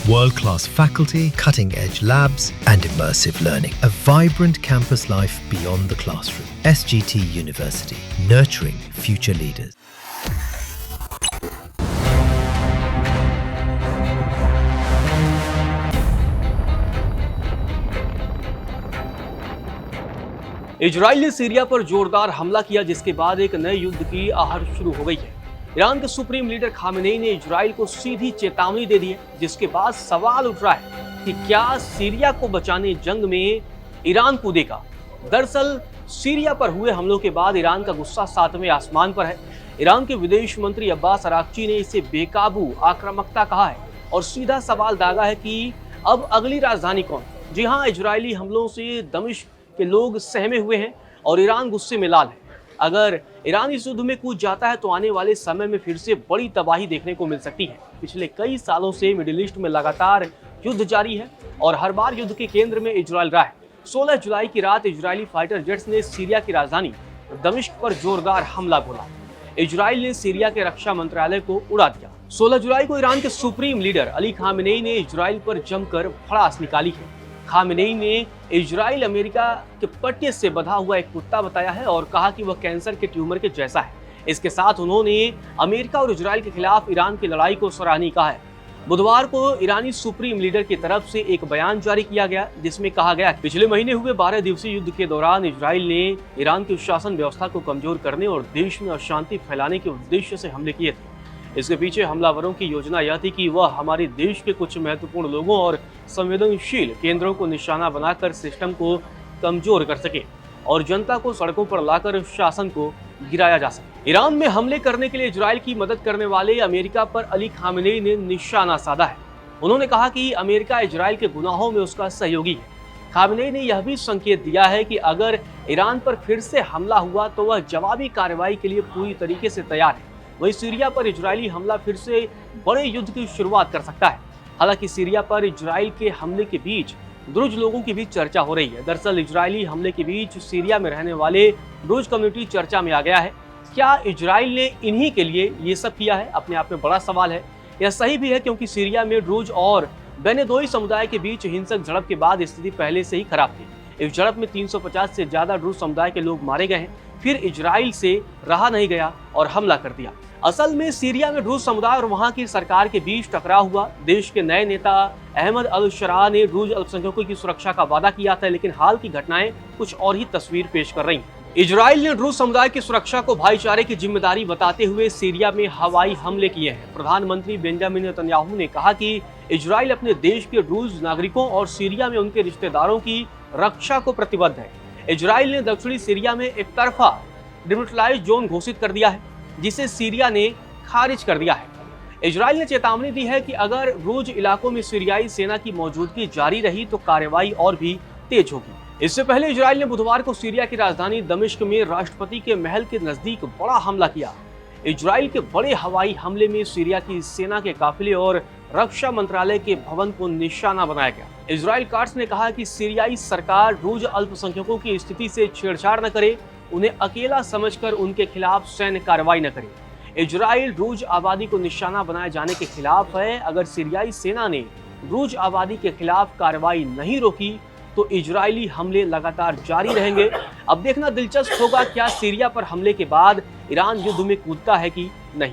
World-class faculty, cutting-edge labs, and immersive learning. A vibrant campus life beyond the classroom. SGT University, nurturing future leaders. Israel ने Syria पर जोरदार हमला किया, जिसके बाद एक नए युद्ध की आहट शुरू हो गई है। ईरान के सुप्रीम लीडर खामेनेई ने इजराइल को सीधी चेतावनी दे दी है, जिसके बाद सवाल उठ रहा है कि क्या सीरिया को बचाने जंग में ईरान कूदेगा। दरअसल सीरिया पर हुए हमलों के बाद ईरान का गुस्सा सातवें आसमान पर है। ईरान के विदेश मंत्री अब्बास अराक्ची ने इसे बेकाबू आक्रामकता कहा है और सीधा सवाल दागा है कि अब अगली राजधानी कौन। जी हाँ, इजरायली हमलों से दमिश्क के लोग सहमे हुए हैं और ईरान गुस्से में लाल है। अगर ईरान इस युद्ध में कूद जाता है तो आने वाले समय में फिर से बड़ी तबाही देखने को मिल सकती है। पिछले कई सालों से मिडिल ईस्ट में लगातार युद्ध जारी है और हर बार युद्ध के केंद्र में इजराइल रहा है। 16 जुलाई की रात इजरायली फाइटर जेट्स ने सीरिया की राजधानी दमिश्क पर जोरदार हमला बोला। इजराइल ने सीरिया के रक्षा मंत्रालय को उड़ा दिया। 16 जुलाई को ईरान के सुप्रीम लीडर अली खामेनेई ने इजराइल पर जमकर भड़ास निकाली है। खामेनेई ने इजराइल अमेरिका के पट्टे से बंधा हुआ एक कुत्ता बताया है और कहा कि वह कैंसर के ट्यूमर के जैसा है। इसके साथ उन्होंने अमेरिका और इजराइल के खिलाफ ईरान की लड़ाई को सराहनीय कहा है। बुधवार को ईरानी सुप्रीम लीडर की तरफ से एक बयान जारी किया गया, जिसमें कहा गया पिछले महीने हुए 12 दिवसीय युद्ध के दौरान इजराइल ने ईरान की शासन व्यवस्था को कमजोर करने और देश में अशांति फैलाने के उद्देश्य से हमले किए थे। इसके पीछे हमलावरों की योजना यह थी कि वह हमारे देश के कुछ महत्वपूर्ण लोगों और संवेदनशील केंद्रों को निशाना बनाकर सिस्टम को कमजोर कर सके और जनता को सड़कों पर लाकर शासन को गिराया जा सके। ईरान में हमले करने के लिए इजराइल की मदद करने वाले अमेरिका पर अली खामेनेई ने निशाना साधा है। उन्होंने कहा कि अमेरिका इजराइल के गुनाहों में उसका सहयोगी है। खामेनेई ने यह भी संकेत दिया है कि अगर ईरान पर फिर से हमला हुआ तो वह जवाबी कार्रवाई के लिए पूरी तरीके से तैयार है। वहीं सीरिया पर इजरायली हमला फिर से बड़े युद्ध की शुरुआत कर सकता है। हालांकि सीरिया पर इजराइल के हमले के बीच द्रुज लोगों की भी चर्चा हो रही है। दरअसल इजरायली हमले के बीच सीरिया में रहने वाले द्रुज कम्युनिटी चर्चा में आ गया है। क्या इजराइल ने इन्हीं के लिए ये सब किया है? अपने आप में बड़ा सवाल है। यह सही भी है क्योंकि सीरिया में द्रुज और बेनेदोई समुदाय के बीच हिंसक झड़प के बाद स्थिति पहले से ही खराब थी। इस झड़प में 350 से ज्यादा द्रुज समुदाय के लोग मारे गए हैं। फिर इजराइल से रहा नहीं गया और हमला कर दिया। असल में सीरिया में द्रुज समुदाय और वहां की सरकार के बीच टकराव हुआ। देश के नए नेता अहमद अल शरा ने द्रुज अल्पसंख्यकों की सुरक्षा का वादा किया था, लेकिन हाल की घटनाएं कुछ और ही तस्वीर पेश कर रही हैं। इजराइल ने द्रुज समुदाय की सुरक्षा को भाईचारे की जिम्मेदारी बताते हुए सीरिया में हवाई हमले किए हैं। प्रधानमंत्री बेंजामिन नेतन्याहू ने कहा कि इजराइल अपने देश के द्रुज नागरिकों और सीरिया में उनके रिश्तेदारों की रक्षा को प्रतिबद्ध है। इजराइल ने दक्षिणी सीरिया में एक तरफा डिमिलिटाराइज्ड जोन घोषित कर दिया है, जिसे सीरिया ने खारिज कर दिया है। इजराइल ने चेतावनी दी है कि अगर द्रुज इलाकों में सीरियाई सेना की मौजूदगी जारी रही तो कार्रवाई और भी तेज होगी। इससे पहले इजराइल ने बुधवार को सीरिया की राजधानी दमिश्क में राष्ट्रपति के महल के नजदीक बड़ा हमला किया। इजराइल के बड़े हवाई हमले में सीरिया की सेना के काफिले और रक्षा मंत्रालय के भवन को निशाना बनाया गया। इजराइल कार्ड्स ने कहा कि सीरियाई सरकार द्रुज अल्पसंख्यकों की स्थिति से छेड़छाड़ न करे, उन्हें अकेला समझकर उनके खिलाफ सैन्य कार्रवाई न करे। इजराइल द्रुज आबादी को निशाना बनाए जाने के खिलाफ है। अगर सीरियाई सेना ने द्रुज आबादी के खिलाफ कार्रवाई नहीं रोकी तो इजरायली हमले लगातार जारी रहेंगे। अब देखना दिलचस्प होगा क्या सीरिया पर हमले के बाद ईरान युद्ध में कूदता है कि नहीं।